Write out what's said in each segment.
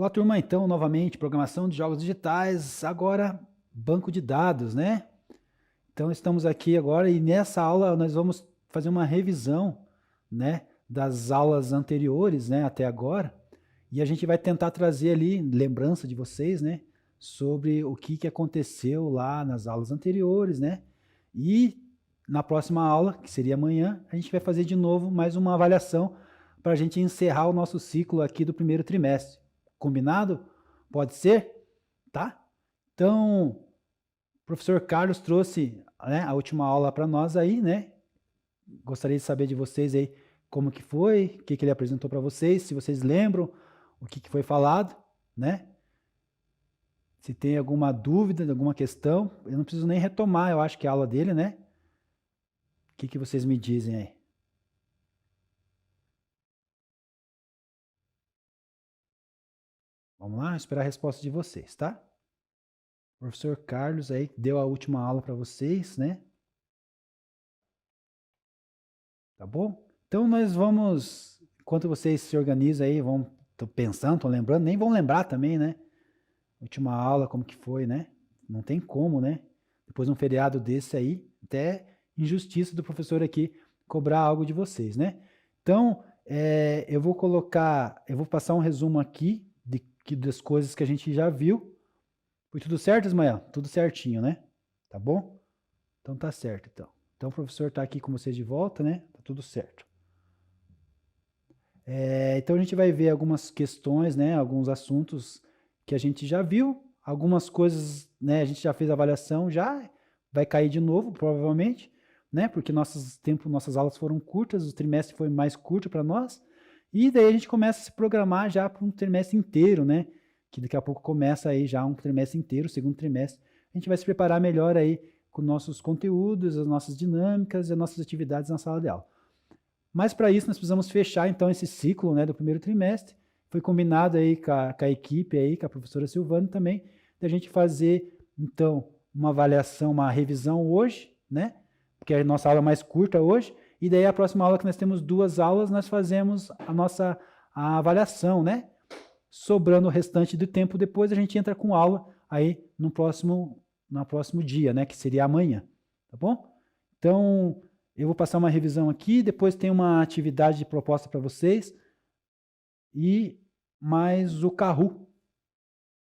Olá, turma. Então, novamente, programação de jogos digitais, agora banco de dados, né? Então, estamos aqui agora e nessa aula nós vamos fazer uma revisão, né, das aulas anteriores, né, até agora. E a gente vai tentar trazer ali lembrança de vocês, né, sobre o que aconteceu lá nas aulas anteriores, né? E na próxima aula, que seria amanhã, a gente vai fazer de novo mais uma avaliação para a gente encerrar o nosso ciclo aqui do primeiro trimestre. Combinado? Pode ser? Tá? Então, o professor Carlos trouxe, né, a última aula para nós aí, né? Gostaria de saber de vocês aí como que foi, o que ele apresentou para vocês, se vocês lembram o que foi falado, né? Se tem alguma dúvida, alguma questão, eu não preciso nem retomar, eu acho que é a aula dele, né? O que vocês me dizem aí? Vamos lá, esperar a resposta de vocês, tá? O professor Carlos aí deu a última aula para vocês, né? Tá bom? Então nós vamos, enquanto vocês se organizam aí, vão pensando, estão lembrando, nem vão lembrar também, né? Última aula, como que foi, né? Não tem como, né? Depois de um feriado desse aí, até injustiça do professor aqui cobrar algo de vocês, né? Então, eu vou passar um resumo aqui das coisas que a gente já viu. Foi tudo certo, Ismael? Tudo certinho, né? Tá bom? Então tá certo, então. Então o professor tá aqui com vocês de volta, né? Tá tudo certo. Então a gente vai ver algumas questões, né? Alguns assuntos que a gente já viu, algumas coisas, né? A gente já fez a avaliação, já vai cair de novo, provavelmente, né? Porque nossas aulas foram curtas, o trimestre foi mais curto para nós, e daí a gente começa a se programar já para um trimestre inteiro, né? Que daqui a pouco começa aí já um trimestre inteiro, segundo trimestre. A gente vai se preparar melhor aí com nossos conteúdos, as nossas dinâmicas e as nossas atividades na sala de aula. Mas para isso nós precisamos fechar então esse ciclo, né, do primeiro trimestre. Foi combinado aí com a equipe aí, com a professora Silvana também, da gente fazer então uma avaliação, uma revisão hoje, né? Porque é a nossa aula é mais curta hoje, e daí a próxima aula que nós temos 2 aulas, nós fazemos a avaliação, né? Sobrando o restante do tempo depois a gente entra com aula aí no próximo dia, né, que seria amanhã, tá bom? Então, eu vou passar uma revisão aqui, depois tem uma atividade proposta para vocês e mais o Kahoot,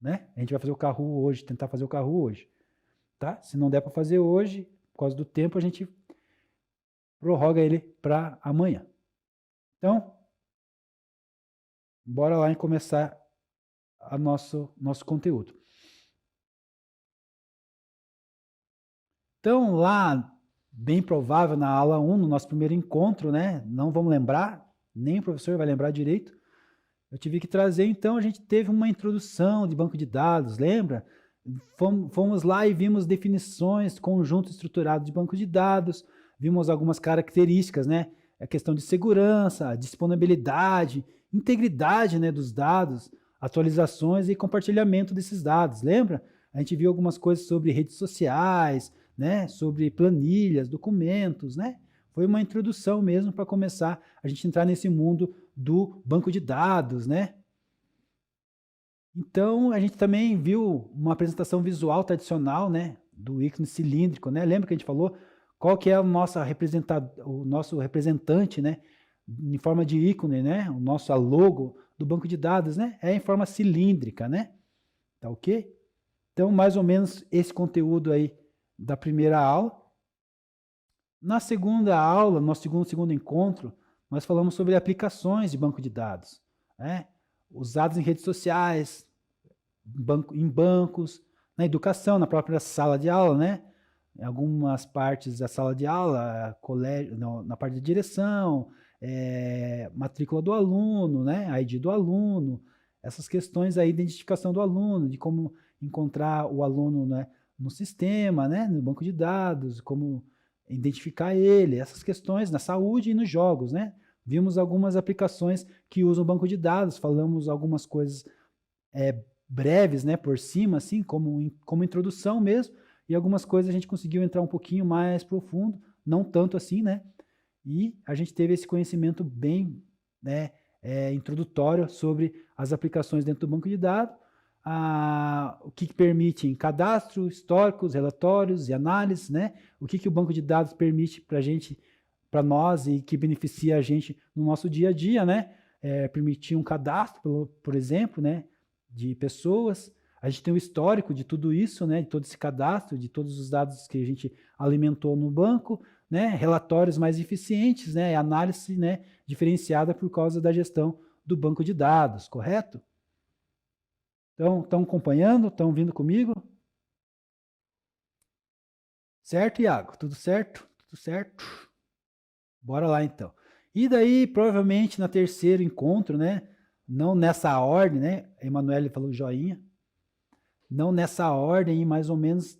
né? A gente vai fazer o Kahoot hoje, tentar fazer o Kahoot hoje, tá? Se não der para fazer hoje, por causa do tempo, a gente prorroga ele para amanhã. Então, bora lá e começar a nosso conteúdo. Então, lá, bem provável, na aula 1, no nosso primeiro encontro, né? Não vamos lembrar, nem o professor vai lembrar direito. Eu tive que trazer, então, a gente teve uma introdução de banco de dados, lembra? Fomos lá e vimos definições, conjunto estruturado de banco de dados, vimos algumas características, né? A questão de segurança, disponibilidade, integridade, né, dos dados, atualizações e compartilhamento desses dados, lembra? A gente viu algumas coisas sobre redes sociais, né, sobre planilhas, documentos, né? Foi uma introdução mesmo para começar a gente entrar nesse mundo do banco de dados, né? Então, a gente também viu uma apresentação visual tradicional, né, do ícone cilíndrico, né? Lembra que a gente falou qual que é o nosso representante, né, em forma de ícone, né? O nosso logo do banco de dados, né? É em forma cilíndrica, né? Tá ok? Então, mais ou menos esse conteúdo aí da primeira aula. Na segunda aula, no segundo encontro, nós falamos sobre aplicações de banco de dados, né? Usados em redes sociais, em bancos, na educação, na própria sala de aula, né? Em algumas partes da sala de aula, colégio, na parte de direção, matrícula do aluno, né? ID do aluno, essas questões aí de identificação do aluno, de como encontrar o aluno, né, no sistema, né, no banco de dados, como identificar ele, essas questões na saúde e nos jogos, né? Vimos algumas aplicações que usam banco de dados, falamos algumas coisas breves, né, por cima, assim, como introdução mesmo, e algumas coisas a gente conseguiu entrar um pouquinho mais profundo, não tanto assim, né? E a gente teve esse conhecimento bem, né, introdutório sobre as aplicações dentro do banco de dados, o que permite cadastro, históricos, relatórios e análises, né? O que o banco de dados permite para a gente, para nós, e que beneficia a gente no nosso dia a dia, né? Permitir um cadastro, por exemplo, né? De pessoas. A gente tem o histórico de tudo isso, né? De todo esse cadastro, de todos os dados que a gente alimentou no banco, né? Relatórios mais eficientes, né? Análise, né? Diferenciada por causa da gestão do banco de dados, correto? Então, estão acompanhando? Estão vindo comigo? Certo, Iago? Tudo certo? Tudo certo? Bora lá, então. E daí, provavelmente, na terceiro encontro, né? Não nessa ordem, né? A Emanuele falou joinha. Não nessa ordem, mais ou menos,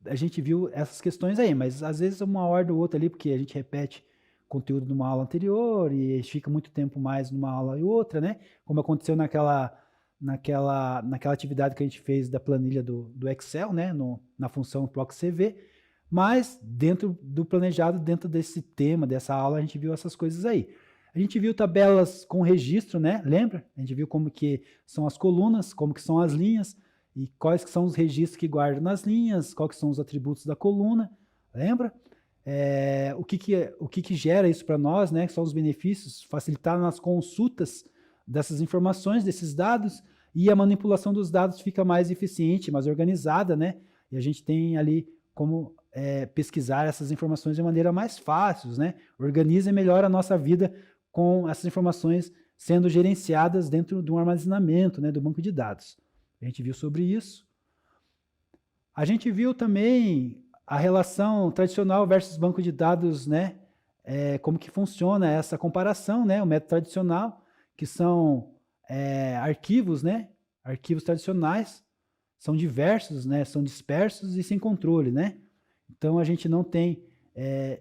a gente viu essas questões aí, mas às vezes uma ordem ou outra ali, porque a gente repete conteúdo numa aula anterior e fica muito tempo mais numa aula e outra, né? Como aconteceu naquela atividade que a gente fez da planilha do Excel, né? Na função PROC-CV, mas dentro do planejado, dentro desse tema, dessa aula, a gente viu essas coisas aí. A gente viu tabelas com registro, né? Lembra? A gente viu como que são as colunas, como que são as linhas, e quais que são os registros que guardam nas linhas, quais que são os atributos da coluna, lembra? O que gera isso para nós, né? Que são os benefícios, facilitar nas consultas dessas informações, desses dados, e a manipulação dos dados fica mais eficiente, mais organizada, né? E a gente tem ali como pesquisar essas informações de maneira mais fácil, né? Organiza e melhora a nossa vida com essas informações sendo gerenciadas dentro de um armazenamento, né? Do banco de dados. A gente viu sobre isso. A gente viu também a relação tradicional versus banco de dados, né? Como que funciona essa comparação, né? O método tradicional, que são arquivos, né? Arquivos tradicionais, são diversos, né? São dispersos e sem controle, né? Então, a gente não tem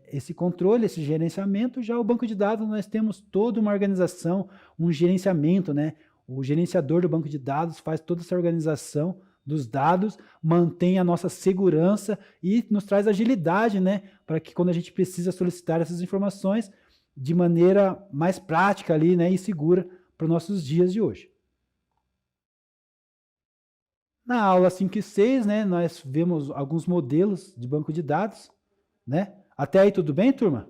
esse controle, esse gerenciamento. Já o banco de dados, nós temos toda uma organização, um gerenciamento, né? O gerenciador do banco de dados faz toda essa organização dos dados, mantém a nossa segurança e nos traz agilidade, né? Para que quando a gente precisa solicitar essas informações de maneira mais prática ali, né? E segura para os nossos dias de hoje. Na aula 5 e 6, né? Nós vemos alguns modelos de banco de dados, né? Até aí tudo bem, turma?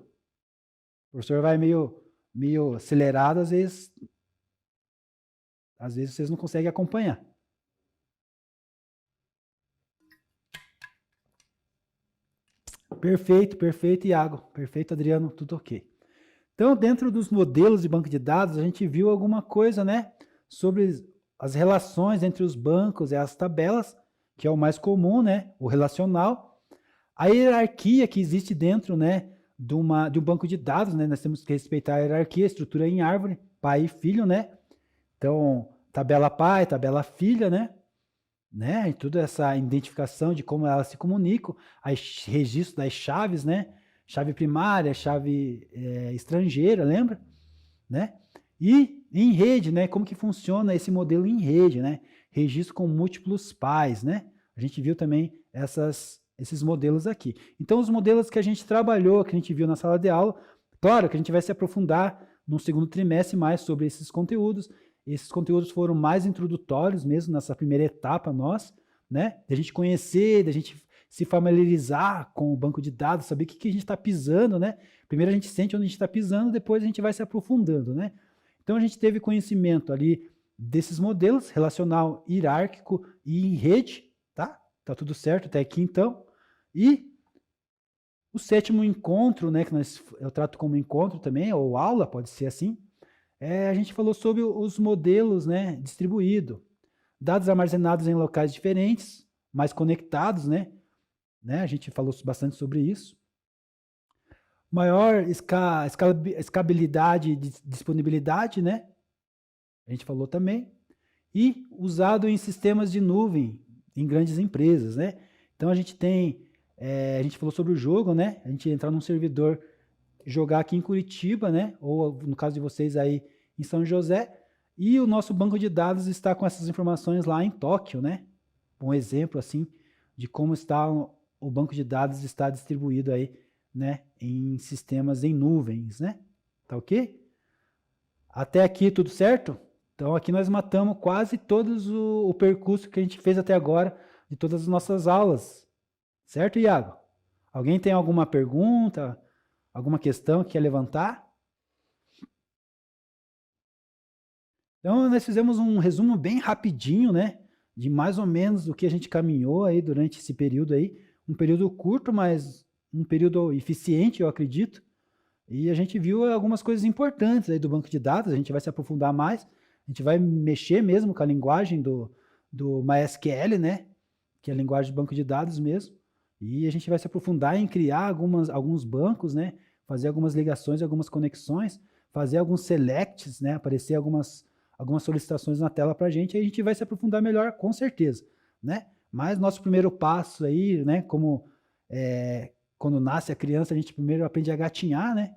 O professor vai meio acelerado, às vezes vocês não conseguem acompanhar. Perfeito, Iago. Perfeito, Adriano. Tudo ok. Então, dentro dos modelos de banco de dados, a gente viu alguma coisa, né? Sobre as relações entre os bancos e as tabelas, que é o mais comum, né? O relacional. A hierarquia que existe dentro, né? De um banco de dados, né? Nós temos que respeitar a hierarquia, estrutura em árvore, pai e filho, né? Então, tabela pai, tabela filha, né? E toda essa identificação de como elas se comunicam, registro das chaves, né? Chave primária, chave estrangeira, lembra? Né? E em rede, né? Como que funciona esse modelo em rede, né? Registro com múltiplos pais, né? A gente viu também esses modelos aqui. Então, os modelos que a gente trabalhou, que a gente viu na sala de aula, claro que a gente vai se aprofundar no segundo trimestre mais sobre esses conteúdos. Esses conteúdos foram mais introdutórios mesmo nessa primeira etapa nossa, né? Da gente conhecer, da gente se familiarizar com o banco de dados, saber o que a gente está pisando, né? Primeiro a gente sente onde a gente está pisando, depois a gente vai se aprofundando, né? Então a gente teve conhecimento ali desses modelos, relacional, hierárquico e em rede, tá? Tá tudo certo até aqui então. E o sétimo encontro, né? Que eu trato como encontro também, ou aula, pode ser assim. A gente falou sobre os modelos, né, distribuídos, dados armazenados em locais diferentes, mais conectados, né? A gente falou bastante sobre isso. Maior escalabilidade e disponibilidade, né? A gente falou também. E usado em sistemas de nuvem, em grandes empresas, né? Então a gente tem, a gente falou sobre o jogo, né? A gente entrar num servidor, jogar aqui em Curitiba, né? Ou no caso de vocês aí em São José, e o nosso banco de dados está com essas informações lá em Tóquio, né? Um exemplo assim de como está o banco de dados está distribuído aí, né? Em sistemas em nuvens, né? Tá ok? Até aqui tudo certo? Então aqui nós matamos quase todos o percurso que a gente fez até agora de todas as nossas aulas. Certo, Iago? Alguém tem alguma pergunta, alguma questão que quer levantar? Então nós fizemos um resumo bem rapidinho, né? De mais ou menos o que a gente caminhou aí durante esse período aí. Um período curto, mas um período eficiente, eu acredito. E a gente viu algumas coisas importantes aí do banco de dados, a gente vai se aprofundar mais, a gente vai mexer mesmo com a linguagem do MySQL, né? Que é a linguagem de banco de dados mesmo. E a gente vai se aprofundar em criar alguns bancos, né? Fazer algumas ligações, algumas conexões, fazer alguns selects, né? Aparecer algumas solicitações na tela para a gente, aí a gente vai se aprofundar melhor, com certeza, né? Mas nosso primeiro passo aí, né? Como quando nasce a criança, a gente primeiro aprende a gatinhar, né?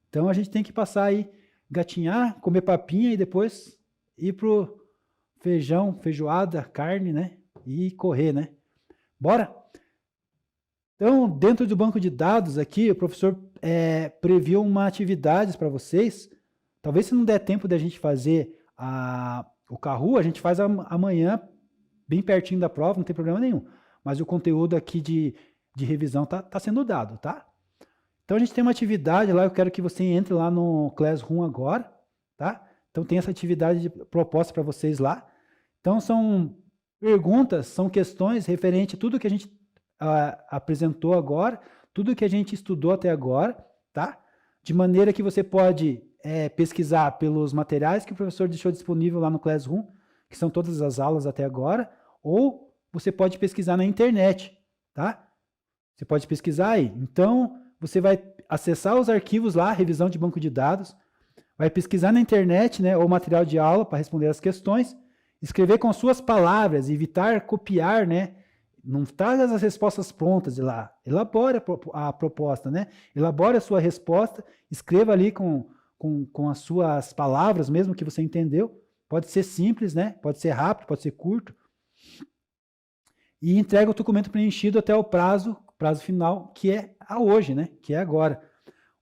Então a gente tem que passar aí, gatinhar, comer papinha e depois ir pro feijão, feijoada, carne, né? E correr, né? Bora? Então, dentro do banco de dados aqui, o professor previu uma atividade para vocês. Talvez se não der tempo da gente fazer o Kahoot, a gente faz amanhã, bem pertinho da prova, não tem problema nenhum. Mas o conteúdo aqui de revisão tá sendo dado, tá? Então a gente tem uma atividade lá, eu quero que você entre lá no Classroom agora, tá? Então tem essa atividade proposta para vocês lá. Então são perguntas, são questões referente a tudo que a gente apresentou agora, tudo que a gente estudou até agora, tá? De maneira que você pode pesquisar pelos materiais que o professor deixou disponível lá no Classroom, que são todas as aulas até agora, ou você pode pesquisar na internet, tá? Você pode pesquisar aí. Então, você vai acessar os arquivos lá, revisão de banco de dados, vai pesquisar na internet, né, ou material de aula para responder as questões, escrever com suas palavras, evitar copiar, né? Não traga as respostas prontas de lá. Elabore a proposta, né? Elabore a sua resposta, escreva ali com as suas palavras, mesmo que você entendeu. Pode ser simples, né? Pode ser rápido, pode ser curto. E entrega o documento preenchido até o prazo final, que é a hoje, né? Que é agora.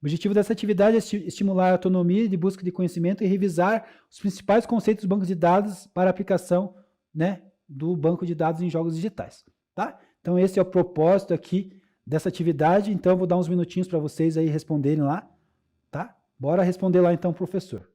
O objetivo dessa atividade é estimular a autonomia de busca de conhecimento e revisar os principais conceitos dos bancos de dados para aplicação, né, do banco de dados em jogos digitais, tá? Então esse é o propósito aqui dessa atividade. Então eu vou dar uns minutinhos para vocês aí responderem lá, tá? Bora responder lá então, professor.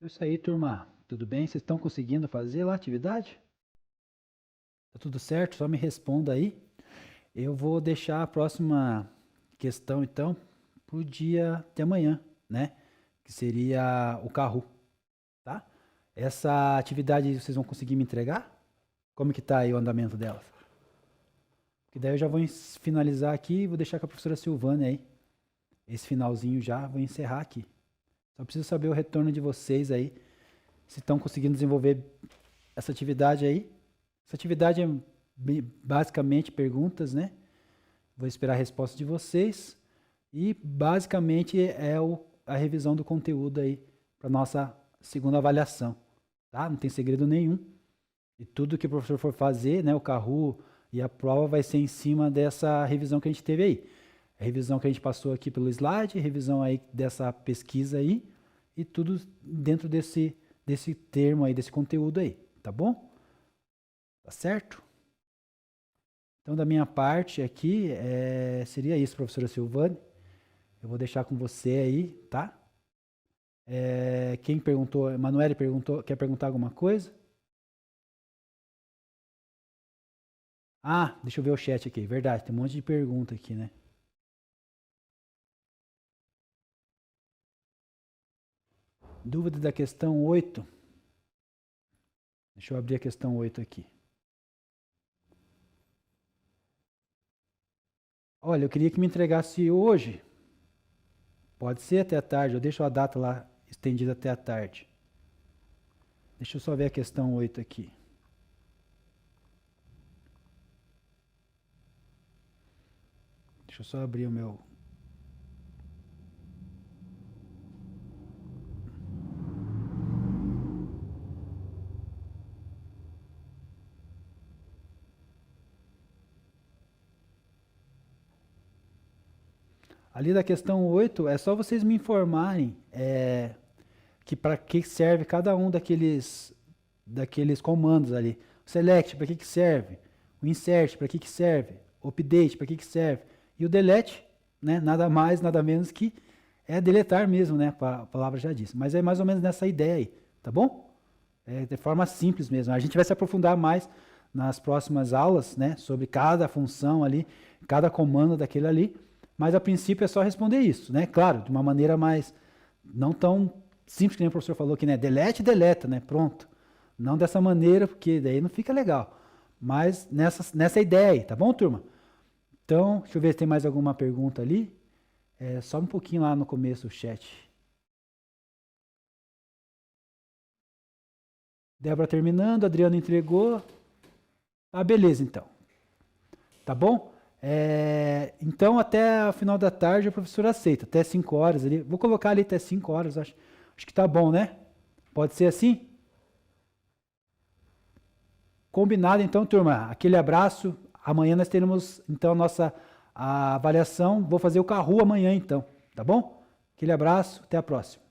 Isso aí, turma. Tudo bem? Vocês estão conseguindo fazer lá a atividade? Tá tudo certo? Só me responda aí. Eu vou deixar a próxima questão, então, para o dia de amanhã, né? Que seria o Kahoot, tá? Essa atividade vocês vão conseguir me entregar? Como que tá aí o andamento dela? Que daí eu já vou finalizar aqui e vou deixar com a professora Silvânia aí. Esse finalzinho já, vou encerrar aqui. Só preciso saber o retorno de vocês aí, se estão conseguindo desenvolver essa atividade aí. Essa atividade é basicamente perguntas, né? Vou esperar a resposta de vocês. E basicamente é a revisão do conteúdo aí para nossa segunda avaliação, tá? Não tem segredo nenhum. E tudo que o professor for fazer, né, o Kahoot e a prova vai ser em cima dessa revisão que a gente teve aí. A revisão que a gente passou aqui pelo slide, revisão aí dessa pesquisa aí e tudo dentro desse termo aí, desse conteúdo aí, tá bom? Tá certo? Então, da minha parte aqui, seria isso, professora Silvane. Eu vou deixar com você aí, tá? Quem perguntou, Emanuele perguntou, quer perguntar alguma coisa? Ah, deixa eu ver o chat aqui. Verdade, tem um monte de pergunta aqui, né? Dúvida da questão 8. Deixa eu abrir a questão 8 aqui. Olha, eu queria que me entregasse hoje. Pode ser até a tarde. Eu deixo a data lá estendida até a tarde. Deixa eu só ver a questão 8 aqui. Deixa eu só abrir o meu. Ali da questão 8, é só vocês me informarem que para que serve cada um daqueles comandos ali. O select, para que serve? O insert, para que serve? O update, para que serve? E o delete, né? Nada mais, nada menos que deletar mesmo, né? A palavra já disse. Mas é mais ou menos nessa ideia aí, tá bom? É de forma simples mesmo. A gente vai se aprofundar mais nas próximas aulas, né? Sobre cada função ali, cada comando daquele ali. Mas a princípio é só responder isso, né? Claro, de uma maneira mais não tão simples que nem o professor falou aqui, né? Delete, deleta, né? Pronto. Não dessa maneira, porque daí não fica legal. Mas nessa ideia aí, tá bom, turma? Então, deixa eu ver se tem mais alguma pergunta ali. Só um pouquinho lá no começo o chat. Débora terminando, Adriano entregou. Ah, beleza, então. Tá bom? Então, até o final da tarde, a professora aceita. Até 5 horas ali. Vou colocar ali até 5 horas, acho que tá bom, né? Pode ser assim? Combinado, então, turma. Aquele abraço. Amanhã nós teremos, então, a avaliação. Vou fazer o Kahoot amanhã, então. Tá bom? Aquele abraço. Até a próxima.